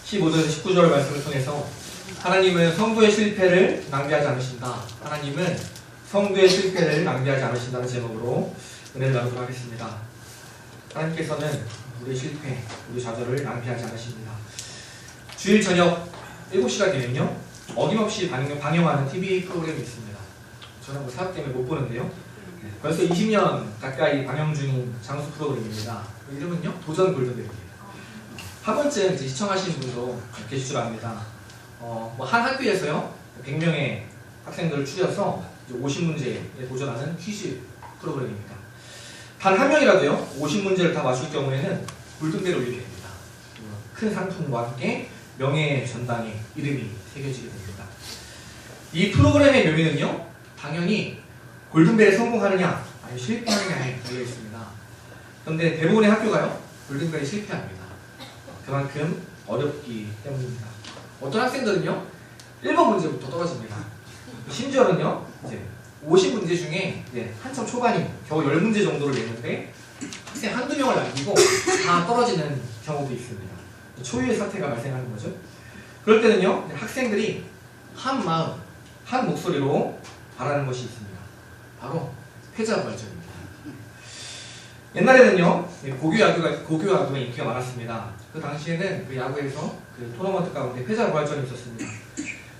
15절 19절 말씀을 통해서 하나님은 성도의 실패를 낭비하지 않으신다. 하나님은 성도의 실패를 낭비하지 않으신다는 제목으로 은혜를 나누도록 하겠습니다. 하나님께서는 우리의 실패, 우리 좌절을 낭비하지 않으십니다. 주일 저녁 7시가 되면요 어김없이 방영하는 TV 프로그램이 있습니다. 저는 뭐 사업 때문에 못 보는데요. 벌써 20년 가까이 방영 중인 장수 프로그램입니다. 이름은요 도전 골든벨입니다. 한 번쯤 이제 시청하시는 분도 계실 줄 압니다. 한 학교에서요 100명의 학생들을 추려서 50문제에 도전하는 퀴즈 프로그램입니다. 단 한 명이라도요 50문제를 다 맞출 경우에는 골든벨을 울리게 됩니다. 큰 상품과 함께 명예의 전당에 이름이 새겨지게 됩니다. 이 프로그램의 묘미는요 당연히 골든벨에 성공하느냐 아니면 실패하느냐에 달려 있습니다. 그런데 대부분의 학교가요 골든벨에 실패합니다. 그만큼 어렵기 때문입니다. 어떤 학생들은요 1번 문제부터 떨어집니다. 심지어는요 이제 50문제 중에 한참 초반인 겨우 10문제 정도를 냈는데 학생 한두 명을 남기고 다 떨어지는 경우도 있습니다. 초유의 사태가 발생하는 거죠. 그럴 때는요 학생들이 한 마음 한 목소리로 바라는 것이 있습니다. 바로 패자부활전입니다. 옛날에는요 고교야구가 인기가 많았습니다. 그 당시에는 그 야구에서 그 토너먼트 가운데 패자부활전이 있었습니다.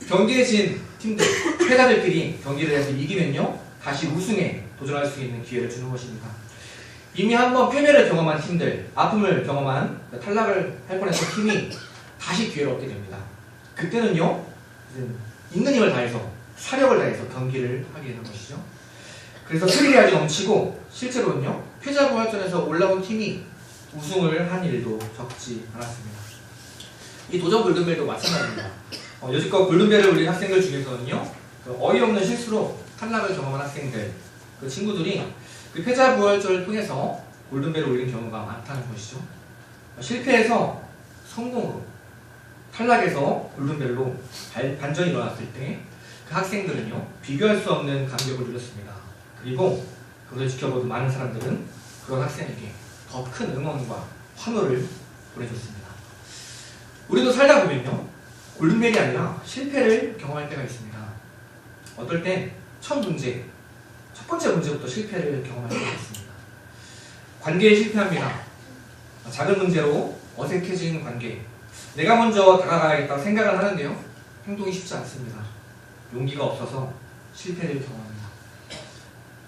경기에 진 팀들, 패자들끼리 경기를 해서 이기면요 다시 우승에 도전할 수 있는 기회를 주는 것입니다. 이미 한번 패배를 경험한 팀들, 아픔을 경험한 탈락을 할 뻔했던 팀이 다시 기회를 얻게 됩니다. 그때는요 있는 힘을 다해서 사력을 다해서 경기를 하게 되는 것이죠. 그래서 스릴이 아주 넘치고 실제로는요 패자부활전에서 올라온 팀이 우승을 한 일도 적지 않았습니다. 이 도전 골든벨도 마찬가지입니다. 여지껏 골든벨을 울린 학생들 중에서는요 어이없는 실수로 탈락을 경험한 학생들, 그 친구들이 그 패자부활전을 통해서 골든벨을 울린 경우가 많다는 것이죠. 실패해서 성공으로, 탈락에서 골든벨로 반전이 일어났을 때 그 학생들은요 비교할 수 없는 감격을 누렸습니다. 그리고 그것을 지켜보던 많은 사람들은 그런 학생에게 더 큰 응원과 환호를 보내줬습니다. 우리도 살다 보면요 골든벨이 아니라 실패를 경험할 때가 있습니다. 어떨 땐 첫 번째 문제부터 실패를 경험할 때가 있습니다. 관계에 실패합니다. 작은 문제로 어색해지는 관계, 내가 먼저 다가가야겠다고 생각을 하는데요 행동이 쉽지 않습니다. 용기가 없어서 실패를 경험합니다.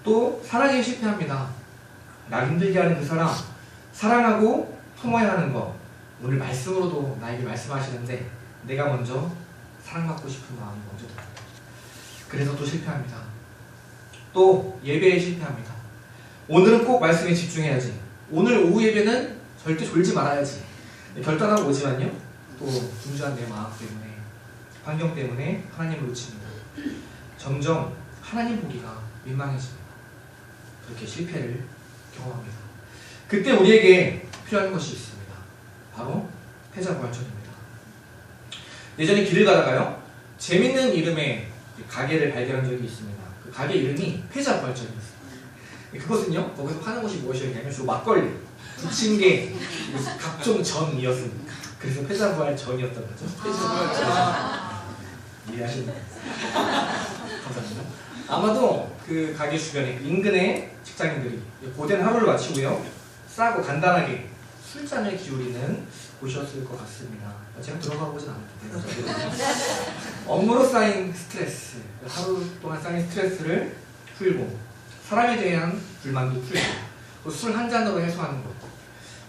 또 사랑에 실패합니다. 나 힘들게 하는 그 사람, 사랑하고 품어야 하는 것, 오늘 말씀으로도 나에게 말씀하시는데 내가 먼저 사랑받고 싶은 마음이 먼저 들어요. 그래서 또 실패합니다. 또 예배에 실패합니다. 오늘은 꼭 말씀에 집중해야지. 오늘 오후 예배는 절대 졸지 말아야지. 결단하고 오지만요 또 분주한 내 마음 때문에, 환경 때문에 하나님을 놓칩니다. 점점 하나님 보기가 민망해집니다. 그렇게 실패를 경험합니다. 그때 우리에게 필요한 것이 있습니다. 바로 패자부활전입니다. 예전에 길을 가다가요 재밌는 이름의 가게를 발견한 적이 있습니다. 그 가게 이름이 패자부활전이었어요. 그것은요 거기서 파는 것이 무엇이었냐면 주로 막걸리, 부침개, 각종 전이었습니다. 그래서 패자부활전이었던 거죠. 패자부활전. 이해하시나요? 감사합니다. 아마도 그 가게 주변에 인근의 직장인들이 고된 하루를 마치고요 싸고 간단하게 술잔을 기울이는 곳이었을 것 같습니다. 제가 들어가 보진 않았는데 업무로 쌓인 스트레스, 하루 동안 쌓인 스트레스를 풀고 사람에 대한 불만도 풀고 술 한 잔으로 해소하는 곳,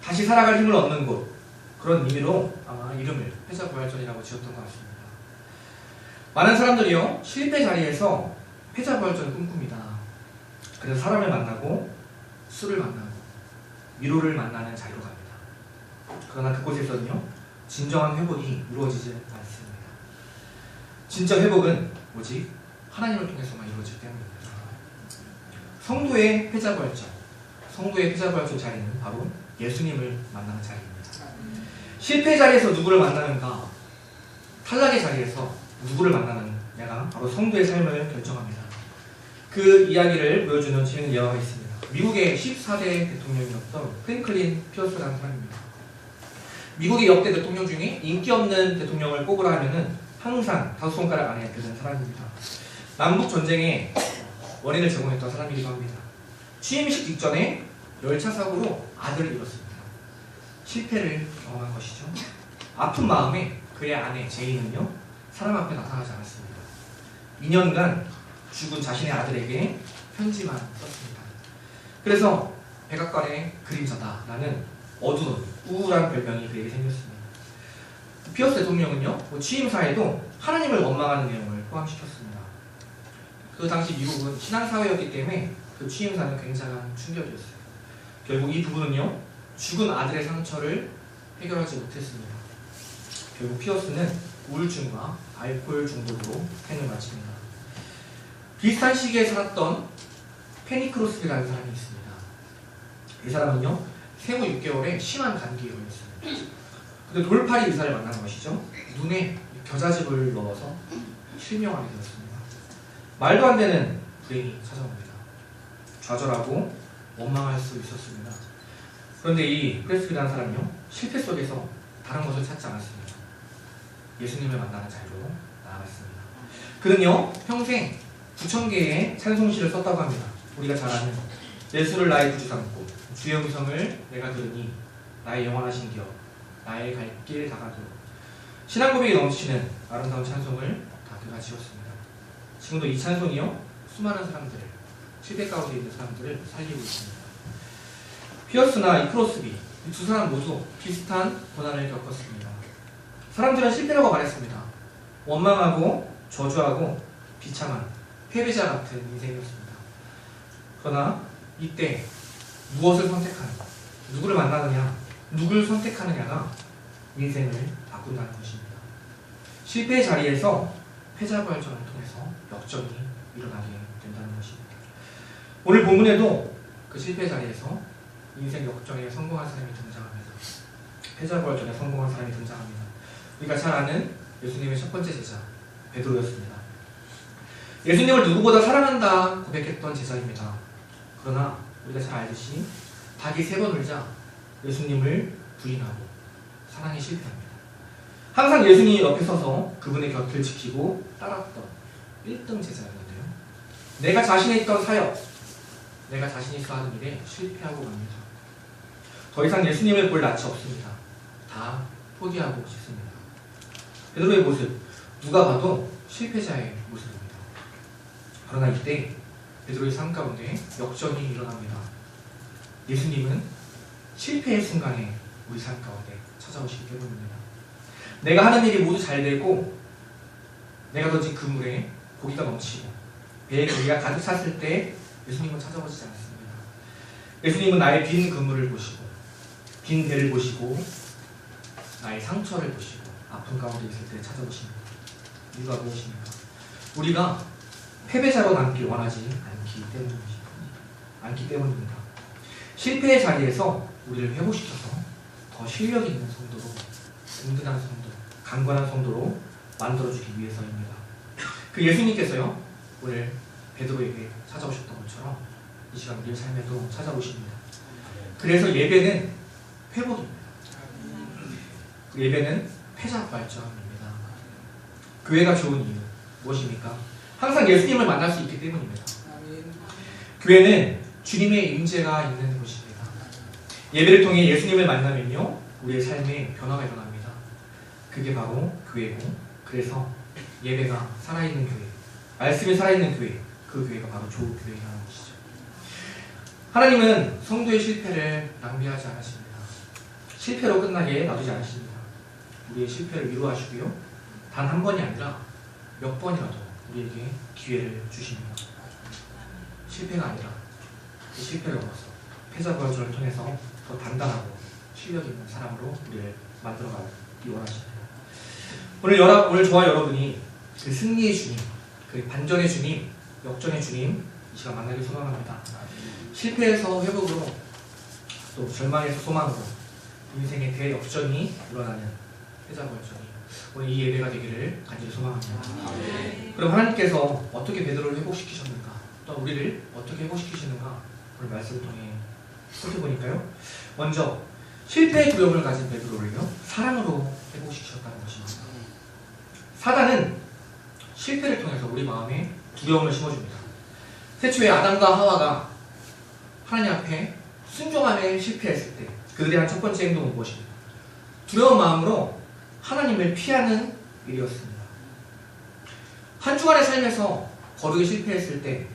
다시 살아갈 힘을 얻는 곳, 그런 의미로 아마 이름을 패자부활전이라고 지었던 것 같습니다. 많은 사람들이요 실패 자리에서 패자부활전을 꿈꿉니다. 그래서 사람을 만나고 술을 만나고 위로를 만나는 자리로 갑니다. 그러나 그곳에서는요 진정한 회복이 이루어지지 않습니다. 진짜 회복은 오직 하나님을 통해서만 이루어지기 때문입니다. 성도의 패자부활전 자리는 바로 예수님을 만나는 자리입니다. 실패 자리에서 누구를 만나는가, 탈락의 자리에서 누구를 만나느냐가 바로 성도의 삶을 결정합니다. 그 이야기를 보여주는 재밌는 예화가 있습니다. 미국의 14대 대통령이었던 프랭클린 피어스라는 사람입니다. 미국의 역대 대통령 중에 인기 없는 대통령을 꼽으라 하면은 항상 5손가락 안에 드는 사람입니다. 남북 전쟁의 원인을 제공했던 사람이기도 합니다. 취임식 직전에 열차 사고로 아들을 잃었습니다. 실패를 경험한 것이죠. 아픈 마음에 그의 아내 제이는요, 사람 앞에 나타나지 않았습니다. 2년간 죽은 자신의 아들에게 편지만 썼습니다. 그래서 백악관의 그림자다라는 어두운 우울한 별명이 그에게 생겼습니다. 피어스 대통령은요, 취임사에도 하나님을 원망하는 내용을 포함시켰습니다. 그 당시 미국은 신앙사회였기 때문에 그 취임사는 굉장한 충격이었어요. 결국 이 부부는요, 죽은 아들의 상처를 해결하지 못했습니다. 결국 피어스는 우울증과 알코올 중독으로 생을 마칩니다. 비슷한 시기에 살았던 페니 크로스비라는 사람이 있습니다. 이 사람은요, 생후 6개월에 심한 감기에 걸렸습니다. 근데 돌팔이 의사를 만난 것이죠. 눈에 겨자즙을 넣어서 실명하게 되었습니다. 말도 안 되는 불행이 찾아옵니다. 좌절하고 원망할 수 있었습니다. 그런데 이 프레스비라는 사람이요, 실패 속에서 다른 것을 찾지 않았습니다. 예수님을 만나는 자리로 나아갔습니다. 그는요, 평생 9,000개의 찬송시를 썼다고 합니다. 우리가 잘 아는 예수를 나의 구주 삼고 주의 음성을 내가 들으니 나의 영원하신 기업 나의 갈 길 다가도록, 신앙 고백이 넘치는 아름다운 찬송을 다 그가 지었습니다. 지금도 이 찬송이요, 수많은 사람들을, 실패 가운데 있는 사람들을 살리고 있습니다. 피어스나 이 크로스비, 이 두 사람 모두 비슷한 고난을 겪었습니다. 사람들은 실패라고 말했습니다. 원망하고 저주하고 비참한 패배자 같은 인생이었습니다. 그러나 이때 무엇을 선택하느냐, 누구를 만나느냐, 누구를 선택하느냐가 인생을 바꾼다는 것입니다. 실패의 자리에서 패자부활전을 통해서 역전이 일어나게 된다는 것입니다. 오늘 본문에도 그 실패의 자리에서 인생 역전에 성공한 사람이 등장합니다. 패자부활전에 성공한 사람이 등장합니다. 우리가 잘 아는 예수님의 첫 번째 제자 베드로였습니다. 예수님을 누구보다 사랑한다 고백했던 제자입니다. 그러나 우리가 잘 알듯이 닭이 3번 울자 예수님을 부인하고 사랑에 실패합니다. 항상 예수님 옆에 서서 그분의 곁을 지키고 따랐던 1등 제자였는데요, 내가 자신에 있던 사역, 내가 자신이 하는 일에 실패하고 갑니다. 더 이상 예수님을 볼 낯이 없습니다. 다 포기하고 싶습니다. 베드로의 모습, 누가 봐도 실패자의 모습입니다. 그러나 이때 베드로의 삶 가운데 역전이 일어납니다. 예수님은 실패의 순간에 우리 삶 가운데 찾아오시기 때문입니다. 내가 하는 일이 모두 잘 되고 내가 던진 그물에 고기가 넘치고 배에 고기가 가득 찼을 때 예수님은 찾아오시지 않습니다. 예수님은 나의 빈 그물을 보시고 빈 배를 보시고 나의 상처를 보시고 아픔 가운데 있을 때 찾아오십니다. 이유가 무엇입니까? 우리가 패배자로 남길 원하지 않기 때문입니다. 실패의 자리에서 우리를 회복시켜서 더 실력 있는 성도로, 든든한 성도, 강건한 성도로 만들어주기 위해서입니다. 그 예수님께서요, 오늘 베드로에게 찾아오셨던 것처럼 이 시간 우리의 삶에도 찾아오십니다. 그래서 예배는 회복입니다. 예배는 패자부활전입니다. 교회가 좋은 이유 무엇입니까? 항상 예수님을 만날 수 있기 때문입니다. 교회는 주님의 임재가 있는 곳입니다. 예배를 통해 예수님을 만나면요, 우리의 삶에 변화가 일어납니다. 그게 바로 교회고, 그래서 예배가 살아있는 교회, 말씀이 살아있는 교회, 그 교회가 바로 좋은 교회라는 것이죠. 하나님은 성도의 실패를 낭비하지 않으십니다. 실패로 끝나게 놔두지 않으십니다. 우리의 실패를 위로하시고요, 단 한 번이 아니라 몇 번이라도 우리에게 기회를 주십니다. 실패가 아니라 그 실패를 넘어서 패자부활전을 통해서 더 단단하고 실력 있는 사람으로 우리를 만들어가기 원하십니다. 오늘 저와 여러분이 그 승리의 주님, 그 반전의 주님, 역전의 주님 이 시간 만나길 소망합니다. 실패에서 회복으로, 또 절망에서 소망으로 인생의 대역전이 일어나는 패자부활전이 오늘 이 예배가 되기를 간절히 소망합니다. 그럼 하나님께서 어떻게 베드로를 회복시키셨는가, 또 우리를 어떻게 회복시키시는가 오늘 말씀을 통해 살펴보니까요, 먼저 실패의 두려움을 가진 베드로를요 사랑으로 회복시키셨다는 것입니다. 사단은 실패를 통해서 우리 마음에 두려움을 심어줍니다. 태초에 아담과 하와가 하나님 앞에 순종함에 실패했을 때 그들이 한 첫 번째 행동은 무엇입니까? 두려운 마음으로 하나님을 피하는 일이었습니다. 한 주간의 삶에서 거룩에 실패했을 때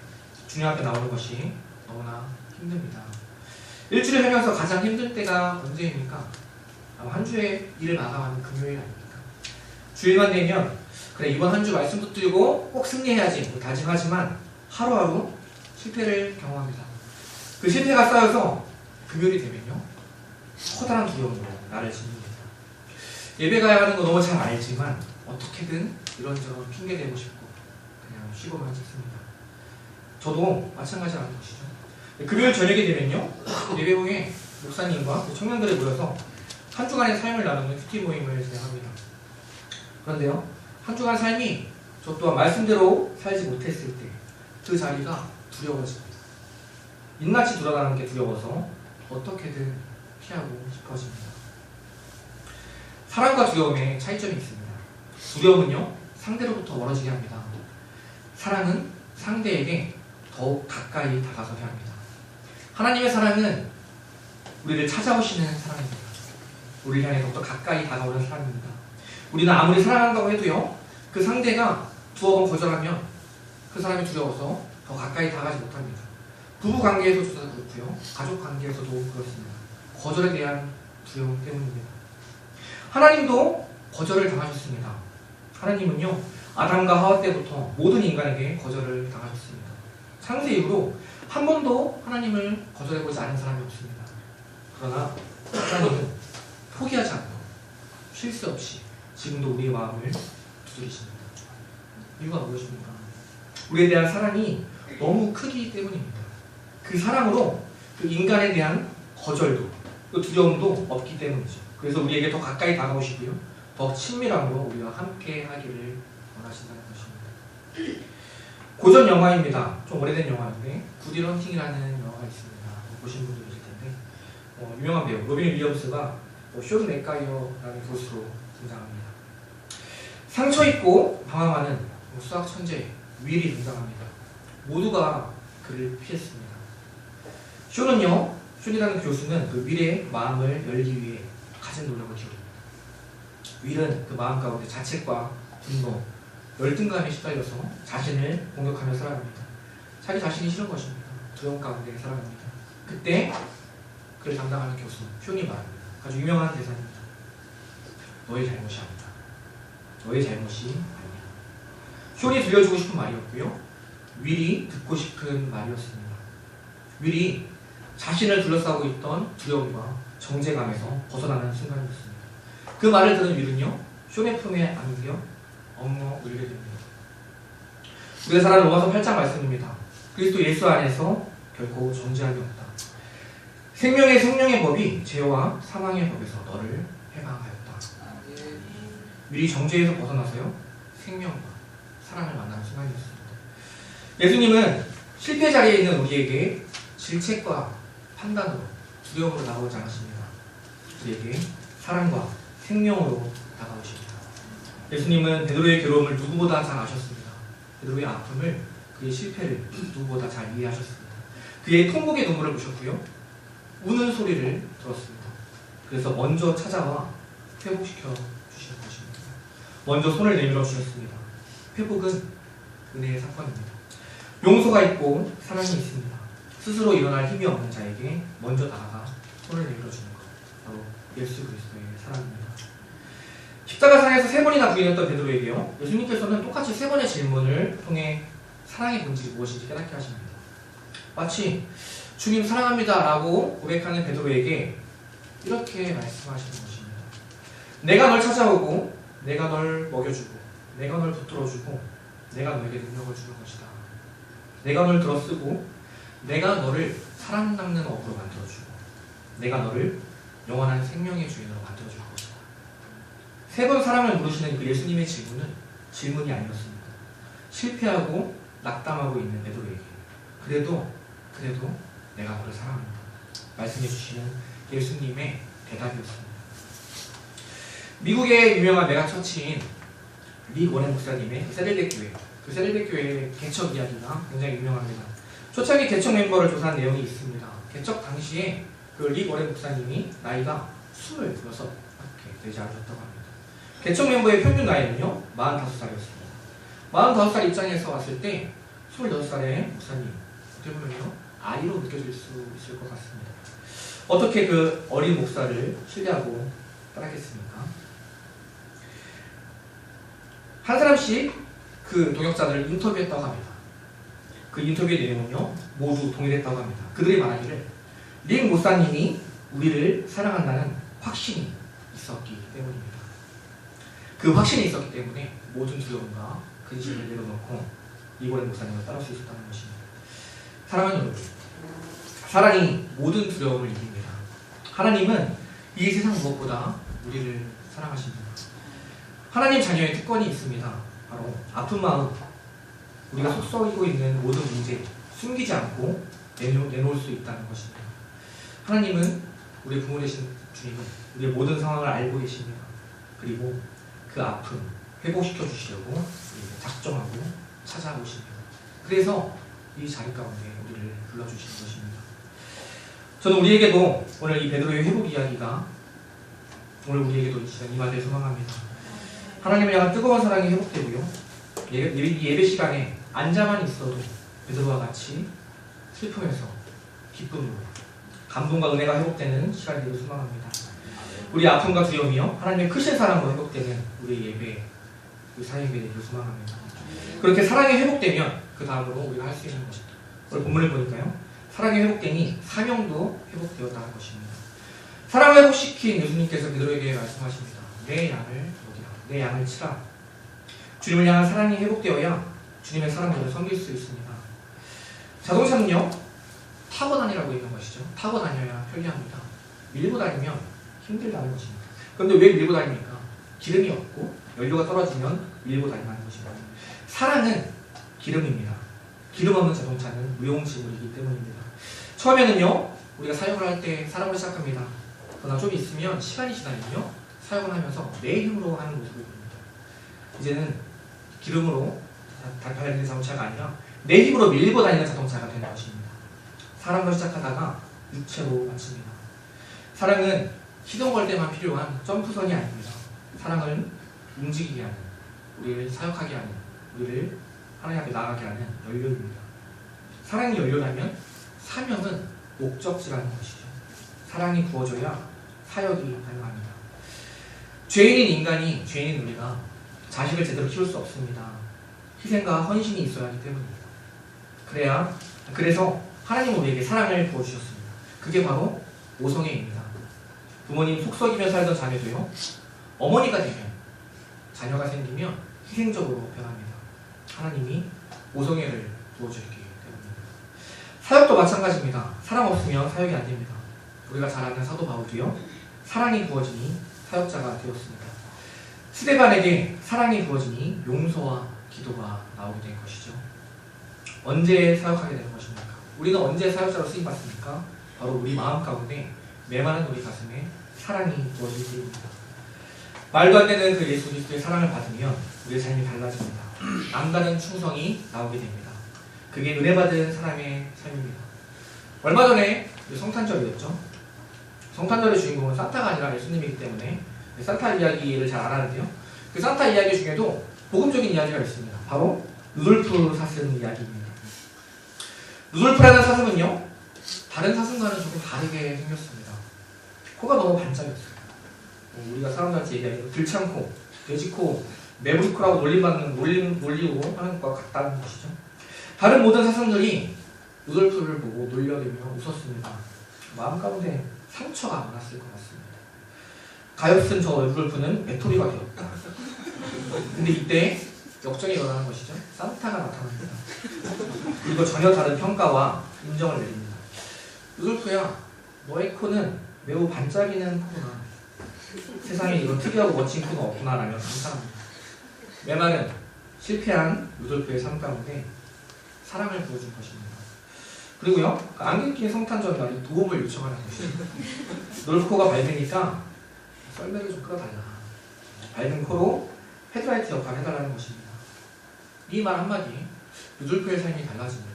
주님 앞에 나오는 것이 너무나 힘듭니다. 일주일을 살면서 가장 힘들 때가 언제입니까? 아마 한 주의 일을 마감하는 금요일 아닙니까? 주일만 되면 그래 이번 한 주 말씀 붙들고 꼭 승리해야지 다짐하지만 하루하루 실패를 경험합니다. 그 실패가 쌓여서 금요일이 되면요 커다란 두려움으로 나를 짓습니다. 예배 가야 하는 거 너무 잘 알지만 어떻게든 이런저런 핑계대고 싶고 그냥 쉬고만 싶습니다. 저도 마찬가지라는 것이죠. 금요일 저녁이 되면요 예배 후에 목사님과 청년들이 모여서 한 주간의 삶을 나누는 큐티 모임을 진행합니다. 그런데요 한 주간 삶이 저 또한 말씀대로 살지 못했을 때 그 자리가 두려워집니다. 인낯이 돌아가는 게 두려워서 어떻게든 피하고 싶어집니다. 사랑과 두려움의 차이점이 있습니다. 두려움은요 상대로부터 멀어지게 합니다. 사랑은 상대에게 더욱 가까이 다가서야 합니다. 하나님의 사랑은 우리를 찾아오시는 사랑입니다. 우리를 향해 더욱더 가까이 다가오는 사랑입니다. 우리는 아무리 사랑한다고 해도요 그 상대가 두어 번 거절하면 그 사람이 두려워서 더 가까이 다가가지 못합니다. 부부 관계에서도 그렇고요 가족 관계에서도 그렇습니다. 거절에 대한 두려움 때문입니다. 하나님도 거절을 당하셨습니다. 하나님은요 아담과 하와 때부터 모든 인간에게 거절을 당하셨습니다. 창세 이후로 한 번도 하나님을 거절해보지 않은 사람이 없습니다. 그러나 하나님은 포기하지 않고 쉴 새 없이 지금도 우리의 마음을 두드리십니다. 이유가 무엇입니까? 우리에 대한 사랑이 너무 크기 때문입니다. 그 사랑으로 그 인간에 대한 거절도 그 두려움도 없기 때문이죠. 그래서 우리에게 더 가까이 다가오시고요 더 친밀함으로 우리와 함께 하기를 원하신다는 것입니다. 고전 영화입니다. 좀 오래된 영화인데 구디 헌팅이라는 영화가 있습니다. 보신 분들 계실 텐데 유명한 배우 로빈 윌리엄스가 쇼 맥가이어라는 교수로 등장합니다. 상처 입고 방황하는 수학 천재 윌이 등장합니다. 모두가 그를 피했습니다. 쇼이라는 교수는 그 윌의 마음을 열기 위해 가진 노력을 기울입니다. 윌은 그 마음 가운데 자책과 분노, 열등감에 시달려서 자신을 공격하며 살아갑니다. 자기 자신이 싫은 것입니다. 두려움 가운데 살아갑니다. 그때 그를 담당하는 교수 쇼이 말합니다. 아주 유명한 대사입니다. 너의 잘못이 아니다. 너의 잘못이 아니다. 쇼이 들려주고 싶은 말이었고요. 윌이 듣고 싶은 말이었습니다. 윌이 자신을 둘러싸고 있던 두려움과 정죄감에서 벗어나는 순간이었습니다. 그 말을 들은 윌은요 쇼의 품에 안겨 엉엉 울게 됩니다. 우리가 잘 아는 로마서 8장 말씀입니다. 그리스도 예수 안에서 결코 정죄함이 없다. 생명의 성령의 법이 죄와 사망의 법에서 너를 해방하였다. 윌이 정죄에서 벗어나서요 생명과 사랑을 만나는 순간이었습니다. 예수님은 실패 자리에 있는 우리에게 질책과 판단으로 두려움으로 다가오지 않으십니다. 우리에게 사랑과 생명으로 다가오십니다. 예수님은 베드로의 괴로움을 누구보다 잘 아셨습니다. 베드로의 아픔을 그의 실패를 누구보다 잘 이해하셨습니다. 그의 통곡의 눈물을 보셨고요 우는 소리를 들었습니다. 그래서 먼저 찾아와 회복시켜 주실 것입니다. 먼저 손을 내밀어 주셨습니다. 회복은 은혜의 사건입니다. 용서가 있고 사랑이 있습니다. 스스로 일어날 힘이 없는 자에게 먼저 나아가 손을 내밀어 주는 것, 바로 예수 그리스도의 사랑입니다. 십자가상에서 3번이나 부인했던 베드로에게요 예수님께서는 똑같이 3번의 질문을 통해 사랑의 본질이 무엇인지 깨닫게 하십니다. 마치 주님 사랑합니다 라고 고백하는 베드로에게 이렇게 말씀하시는 것입니다. 내가 널 찾아오고 내가 널 먹여주고 내가 널 붙들어주고 내가 너에게 능력을 주는 것이다. 내가 널 들어쓰고 내가 너를 살아남는 업으로 만들어주고 내가 너를 영원한 생명의 주인으로 만들어줄 것이다. 3번 사랑을 물으시는 그 예수님의 질문은 질문이 아니었습니다. 실패하고 낙담하고 있는 베드로에게 그래도 내가 너를 사랑합니다 말씀해 주시는 예수님의 대답이었습니다. 미국의 유명한 메가처치인 릭 워렌 목사님의 세델백 교회 개척 이야기가 굉장히 유명합니다. 초창기 개척 멤버를 조사한 내용이 있습니다. 개척 당시에 그 릭 워렌 목사님이 나이가 26밖에 되지 않으셨다고 합니다. 개척 멤버의 평균 나이는요 45살이었습니다. 45살 입장에서 봤을 때 26살의 목사님 어떻게 보면요 아이로 느껴질 수 있을 것 같습니다. 어떻게 그 어린 목사를 신뢰하고 따르겠습니까? 한 사람씩 그 동역자들을 인터뷰했다고 합니다. 그 인터뷰의 내용은요 모두 동일했다고 합니다. 그들이 말하기를 릭 목사님이 우리를 사랑한다는 확신이 있었기 때문입니다. 그 확신이 있었기 때문에 모든 두려움과 근심을 내려놓고 릭 워렌 목사님을 따를 수 있었다는 것입니다. 사랑하는 여러분, 사랑이 모든 두려움을 이깁니다. 하나님은 이 세상 무엇보다 우리를 사랑하십니다. 하나님 자녀의 특권이 있습니다. 바로 아픈 마음, 우리가 속썩이고 있는 모든 문제 숨기지 않고 내놓을 수 있다는 것입니다. 하나님은 우리 부모 되신 주님은 우리의 모든 상황을 알고 계십니다. 그리고 그 아픔 회복시켜 주시려고 작정하고 찾아오십니다. 그래서 이 자리 가운데 우리를 불러주시는 것입니다. 저는 우리에게도 오늘 이 베드로의 회복 이야기가 오늘 우리에게도 진짜 임하길 소망합니다. 하나님을 향한 뜨거운 사랑이 회복되고요. 예배 시간에 앉아만 있어도 베드로와 같이 슬픔에서 기쁨으로 감동과 은혜가 회복되는 시간이 되길 소망합니다. 우리 아픔과 두려움이요 하나님의 크신 사랑으로 회복되는 우리의 예배 그 사랑이 되길 소망합니다. 그렇게 사랑이 회복되면 그 다음으로 우리가 할 수 있는 것입니다. 오늘 본문을 보니까요 사랑이 회복되니 사명도 회복되었다는 것입니다. 사랑을 회복시킨 예수님께서 베드로에게 말씀하십니다. 내 양을 먹이라, 내 양을 치라. 주님을 향한 사랑이 회복되어야 주님의 사람들을 섬길 수 있습니다. 자동차는요 타고 다니라고 있는 것이죠. 타고 다녀야 편리합니다. 밀고 다니면 힘들다는 것입니다. 그런데 왜 밀고 다닙니까? 기름이 없고 연료가 떨어지면 밀고 다니는 것입니다. 사랑은 기름입니다. 기름 없는 자동차는 무용지물이기 때문입니다. 처음에는요 우리가 사용을 할 때 사랑으로 시작합니다. 그러나 좀 있으면 시간이 지나면요 사용을 하면서 내 힘으로 하는 모습을 보입니다. 이제는 기름으로 달리는 자동차가 아니라 내 힘으로 밀고 다니는 자동차가 되는 것입니다. 사랑으로 시작하다가 육체로 마칩니다. 사랑은 시동 걸 때만 필요한 점프선이 아닙니다. 사랑은 움직이게 하는, 우리를 사역하게 하는, 우리를 하나님 앞에 나아가게 하는 연료입니다. 사랑이 연료라면 사명은 목적지라는 것이죠. 사랑이 부어져야 사역이 가능합니다. 죄인인 인간이, 죄인인 우리가 자식을 제대로 키울 수 없습니다. 희생과 헌신이 있어야 하기 때문입니다. 그래서 하나님은 우리에게 사랑을 부어주셨습니다. 그게 바로 모성애입니다. 부모님 속썩이며 살던 자녀도요 어머니가 되면, 자녀가 생기면 희생적으로 변합니다. 하나님이 모성애를 부어주셨기 때문입니다. 사역도 마찬가지입니다. 사랑 없으면 사역이 안 됩니다. 우리가 잘 아는 사도 바울도요 사랑이 부어지니 사역자가 되었습니다. 스데반에게 사랑이 부어지니 용서와 기도가 나오게 된 것이죠. 언제 사역하게 되는 것입니까? 우리는 언제 사역자로 쓰임받습니까? 바로 우리 마음 가운데 메마른 우리 가슴에 사랑이 부어질 때입니다. 말도 안 되는 그 예수 그리스도의 사랑을 받으면 우리의 삶이 달라집니다. 남다른 충성이 나오게 됩니다. 그게 은혜 받은 사람의 삶입니다. 얼마 전에 성탄절이었죠. 성탄절의 주인공은 산타가 아니라 예수님이기 때문에 산타 이야기를 잘 안 하는데요. 그 산타 이야기 중에도 복음적인 이야기가 있습니다. 바로 루돌프 사슴 이야기입니다. 루돌프라는 사슴은요 다른 사슴과는 조금 다르게 생겼습니다. 코가 너무 반짝였어요. 우리가 사람들한테 얘기하기로 들창코, 돼지코, 매부리코라고 놀리고 하는 것과 같다는 것이죠. 다른 모든 사슴들이 루돌프를 보고 놀려대며 웃었습니다. 마음 가운데 상처가 많았을 것 같습니다. 가엾은 저 루돌프는 외톨이가 되었다. 근데 이때 역전이 일어나는 것이죠. 산타가 나타납니다. 그리고 전혀 다른 평가와 인정을 내립니다. 루돌프야, 너의 코는 매우 반짝이는 코구나. 세상에 이런 특이하고 멋진 코가 없구나 라며 감사합니다. 메마른 실패한 루돌프의 삶 가운데 사랑을 보여준 것입니다. 그리고요, 그 안개 낀 성탄전날이 도움을 요청하는 것이죠. 놀코가 밝으니까 썰매를 좀 끌어달라. 밝은 코로 헤드라이트 역할을 해달라는 것입니다. 이 말 한마디에 루돌프의 삶이 달라집니다.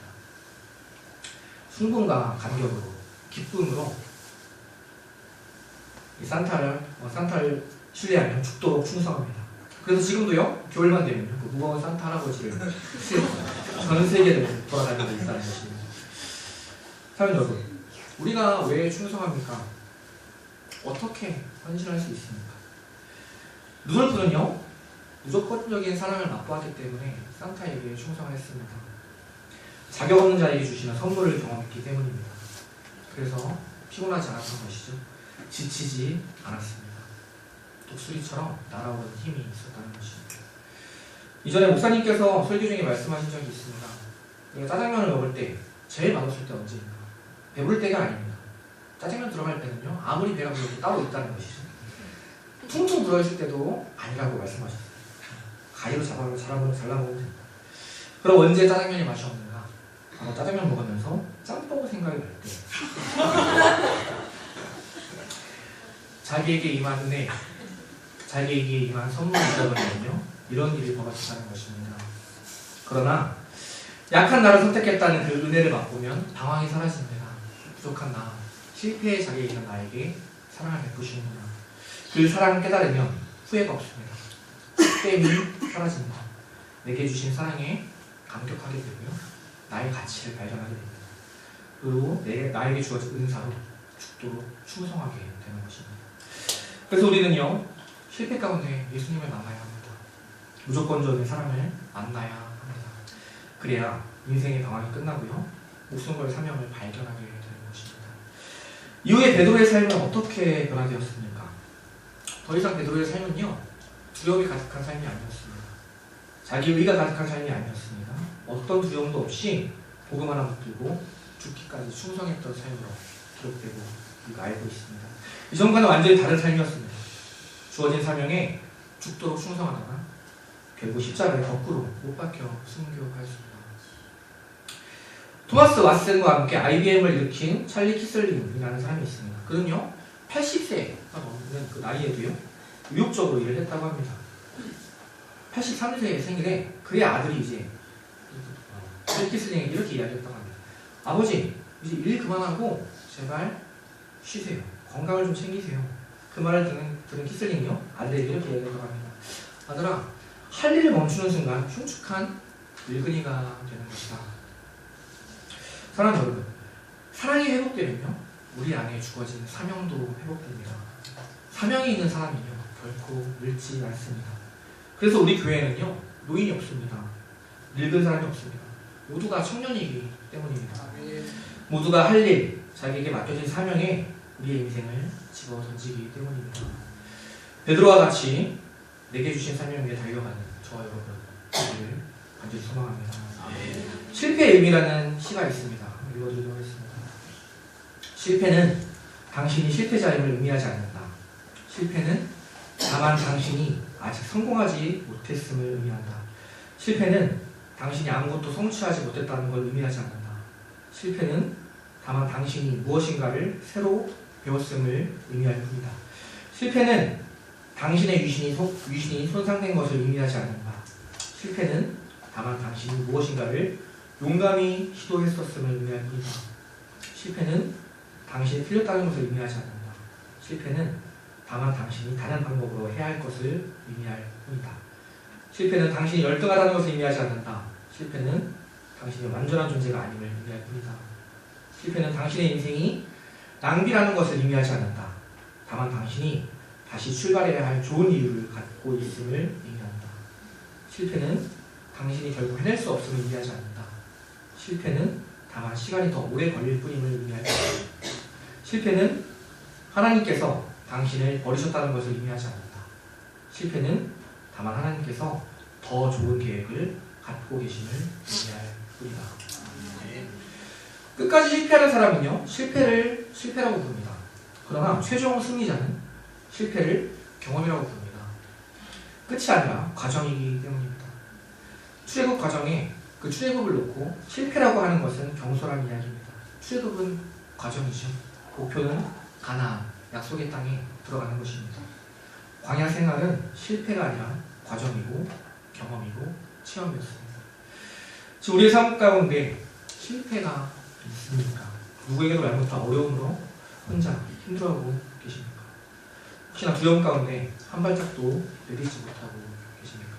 순분과 감격으로, 기쁨으로 이 산타를 신뢰하며 죽도록 충성합니다. 그래서 지금도요, 겨울만 되면요, 그 무거운 산타 할아버지를 전 세계를 돌아다니고 있다는 것입니다. 사랑 여러분, 우리가 왜 충성합니까? 어떻게 헌신할 수 있습니까? 루돌프는요, 무조건적인 사랑을 맛보았기 때문에 산타에게 충성했습니다. 자격 없는 자에게 주시는 선물을 경험했기 때문입니다. 그래서 피곤하지 않았던 것이죠. 지치지 않았습니다. 독수리처럼 날아오는 힘이 있었다는 것입니다. 이전에 목사님께서 설교 중에 말씀하신 적이 있습니다. 우리가 짜장면을 먹을 때 제일 맛없을 때 언제인가? 배부를 때가 아닙니다. 짜장면 들어갈 때는요, 아무리 배가 부르도 따로 있다는 것이죠. 퉁퉁 불어있을 때도 아니라고 말씀하셨어요. 가위로 잘라먹으면 됩니다. 그럼 언제 짜장면이 맛이 없는가? 아마 짜장면 먹으면서 짬뽕 생각이 날 때. 자기에게 임한 은혜, 자기에게 임한 선물을 잊어버리면요, 이런 일이 벌어진다는 것입니다. 그러나 약한 나를 선택했다는 그 은혜를 맛보면 방황이 사라집니다. 부족한 나, 실패의 자리에 있는 나에게 사랑을 베푸시는구나. 그 사랑을 깨달으면 후회가 없습니다. 땜이 사라집니다. 내게 주신 사랑에 감격하게 되고요, 나의 가치를 발견하게 됩니다. 그리고 나에게 주어진 은사로 죽도록 충성하게 되는 것입니다. 그래서 우리는요, 실패 가운데 예수님을 만나야 합니다. 무조건적인 사랑을 만나야 합니다. 그래야 인생의 방황이 끝나고요, 목숨 걸 사명을 발견하게 되는 것입니다. 이후에 베드로의 삶은 어떻게 변화되었습니까? 더 이상 베드로의 삶은요, 두려움이 가득한 삶이 아니었습니다. 자기 의가 가득한 삶이 아니었습니다. 어떤 두려움도 없이 복음 하나 붙들고 죽기까지 충성했던 삶으로 기록되고 우리가 알고 있습니다. 이전과는 완전히 다른 삶이었습니다. 주어진 사명에 죽도록 충성하다가 결국 십자가에 거꾸로 못 박혀 순교하였습니다. 토마스 왓슨과 함께 IBM을 일으킨 찰리 키슬링이라는 사람이 있습니다. 그는요, 80세가 넘는 그 나이에도요, 의욕적으로 일을 했다고 합니다. 83세의 생일에 그의 아들이 이제 찰리 키슬링에게 이렇게 이야기했다고 합니다. 아버지, 이제 일 그만하고 제발 쉬세요. 건강을 좀 챙기세요. 그 말을 들은 키슬링이요, 아들에게 이렇게 이야기했다고 합니다. 아들아, 할 일을 멈추는 순간 흉측한 늙은이가 되는 것이다. 사랑하는 여러분, 사랑이 회복되면요, 우리 안에 주어진 사명도 회복됩니다. 사명이 있는 사람은요, 결코 늙지 않습니다. 그래서 우리 교회는요, 노인이 없습니다. 늙은 사람이 없습니다. 모두가 청년이기 때문입니다. 모두가 할 일, 자기에게 맡겨진 사명에 우리의 인생을 집어 던지기 때문입니다. 베드로와 같이 내게 주신 사명 위에 달려가는 저와 여러분을 간절히 소망합니다. 실패의 의미라는 시가 있습니다. 읽어드리도록 하겠습니다. 실패는 당신이 실패자임을 의미하지 않는다. 실패는 다만 당신이 아직 성공하지 못했음을 의미한다. 실패는 당신이 아무것도 성취하지 못했다는 걸 의미하지 않는다. 실패는 다만 당신이 무엇인가를 새로 배웠음을 의미할 뿐이다. 실패는 당신의 위신이 손상된 것을 의미하지 않는다. 실패는 다만 당신이 무엇인가를 용감히 시도했었음을 의미할 뿐이다. 실패는 당신이 틀렸다는 것을 의미하지 않는다. 실패는 다만 당신이 다른 방법으로 해야 할 것을 의미할 뿐이다. 실패는 당신이 열등하다는 것을 의미하지 않는다. 실패는 당신이 완전한 존재가 아님을 의미할 뿐이다. 실패는 당신의 인생이 낭비라는 것을 의미하지 않는다. 다만 당신이 다시 출발해야 할 좋은 이유를 갖고 있음을 의미한다. 실패는 당신이 결국 해낼 수 없음을 의미하지 않는다. 실패는 다만 시간이 더 오래 걸릴 뿐임을 의미할 뿐이다. 실패는 하나님께서 당신을 버리셨다는 것을 의미하지 않는다. 실패는 다만 하나님께서 더 좋은 계획을 갖고 계심을 의미할 뿐이다. 끝까지 실패하는 사람은요, 실패를 실패라고 부릅니다. 그러나 최종 승리자는 실패를 경험이라고 부릅니다. 끝이 아니라 과정이기 때문입니다. 출애굽 과정에 그 출애굽을 놓고 실패라고 하는 것은 경솔한 이야기입니다. 출애굽은 과정이죠. 목표는 가나안, 약속의 땅에 들어가는 것입니다. 광야 생활은 실패가 아니라 과정이고 경험이고 체험이었습니다. 지금 우리의 삶 가운데 실패가 있습니까? 누구에게도 말 못한 어려움으로 혼자 힘들어하고 계십니까? 혹시나 두려움 가운데 한 발짝도 내딛지 못하고 계십니까?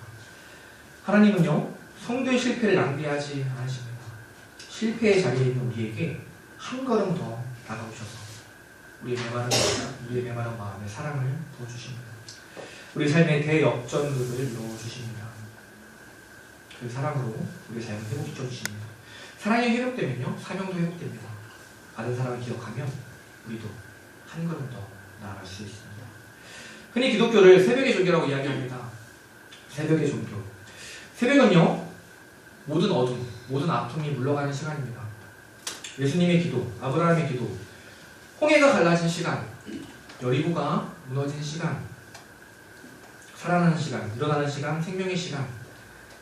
하나님은요, 성도의 실패를 낭비하지 않으십니다. 실패의 자리에 있는 우리에게 한 걸음 더 다가오셔서 우리의 메마른 마음에 사랑을 부어주십니다. 우리 삶의 대역전극을 넣어주십니다. 그 사랑으로 우리의 삶을 회복시켜 주십니다. 사랑이 회복되면요, 사명도 회복됩니다. 받은 사랑을 기억하면 우리도 한 걸음 더 나아갈 수 있습니다. 흔히 기독교를 새벽의 종교라고 이야기합니다. 새벽의 종교. 새벽은요, 모든 어둠, 모든 아픔이 물러가는 시간입니다. 예수님의 기도, 아브라함의 기도, 홍해가 갈라진 시간, 여리고가 무너진 시간, 살아나는 시간, 일어나는 시간, 생명의 시간,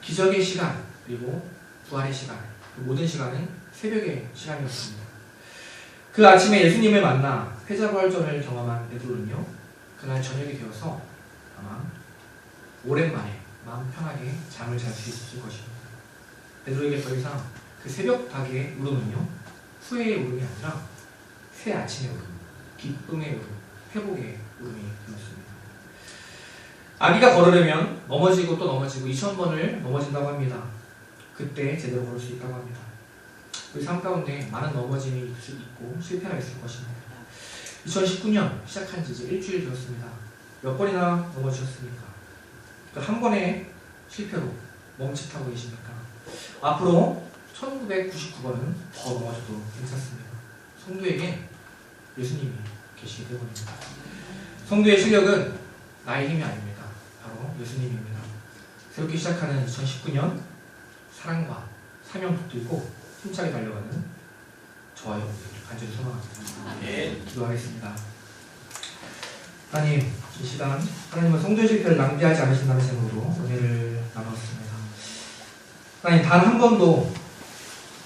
기적의 시간, 그리고 부활의 시간, 그 모든 시간은 새벽의 시간이었습니다. 그 아침에 예수님을 만나 패자부활전을 경험한 베드로는요, 그날 저녁이 되어서 아마 오랜만에 마음 편하게 잠을 잘 수 있을 것입니다. 베드로에게 더 이상 그 새벽 닭의 울음은요, 후회의 울음이 아니라 새 아침의 울음, 기쁨의 울음, 회복의 울음이 되었습니다. 아기가 걸으려면 넘어지고 또 넘어지고 2000번을 넘어진다고 합니다. 그때 제대로 걸을 수 있다고 합니다. 우리 삶 가운데 많은 넘어짐이 있고 실패가 있을 것입니다. 2019년 시작한 지 이제 일주일 되었습니다. 몇 번이나 넘어지셨습니까? 그 한 번의 실패로 멈칫하고 계십니까? 앞으로 1999번은 더 넘어져도 괜찮습니다. 성도에게 예수님이 계시기 때문입니다. 성도의 실력은 나의 힘이 아닙니다. 바로 예수님입니다. 새롭게 시작하는 2019년 사랑과 사명 붙들고 힘차게 달려가는 저와 여러분들 간절히 소망합니다. 기도하겠습니다. 하나님, 이 시간 하나님은 성도의 실패를 낭비하지 않으신다는 생각으로 은혜를 나눴습니다. 하나님, 단 한 번도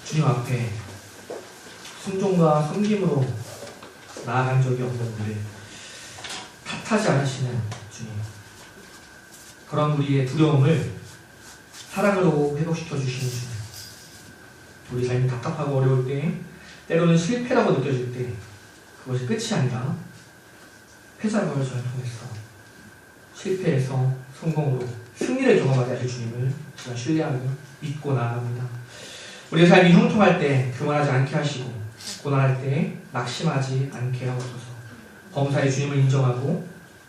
주님 앞에 순종과 섬김으로 나아간 적이 없는 우리를 탓하지 않으시는 주님, 그런 우리의 두려움을 사랑으로 회복시켜 주시는 주님, 우리 삶이 답답하고 어려울 때, 때로는 실패라고 느껴질 때 그것이 끝이 아니라 패자부활전을 통해서 실패에서 성공으로 승리를 경험하게 하실 주님을 제가 신뢰하며 믿고 나아갑니다. 우리의 삶이 형통할 때 교만하지 않게 하시고, 고난할 때 낙심하지 않게 하옵소서. 범사의 주님을 인정하고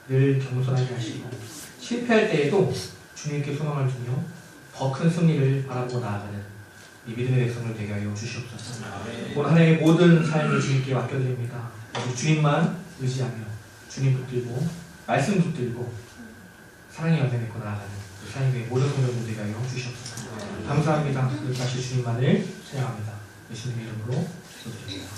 늘 겸손하게 하시고, 실패할 때에도 주님께 소망을 두며 더 큰 승리를 바라보고 나아가는 이 믿음의 백성을 되게 하여 주시옵소서. 오늘 하나님의 모든 삶을 주님께 맡겨드립니다. 주님만 의지하며 주님 붙들고 말씀 붙들고 사랑의 열매 맺고 나아가는 그 사랑의 모든 성도들 되게 하여 주시옵소서. 감사합니다. 다시 주님만을 찬양합니다. 예수님의 이름으로 기도드립니다.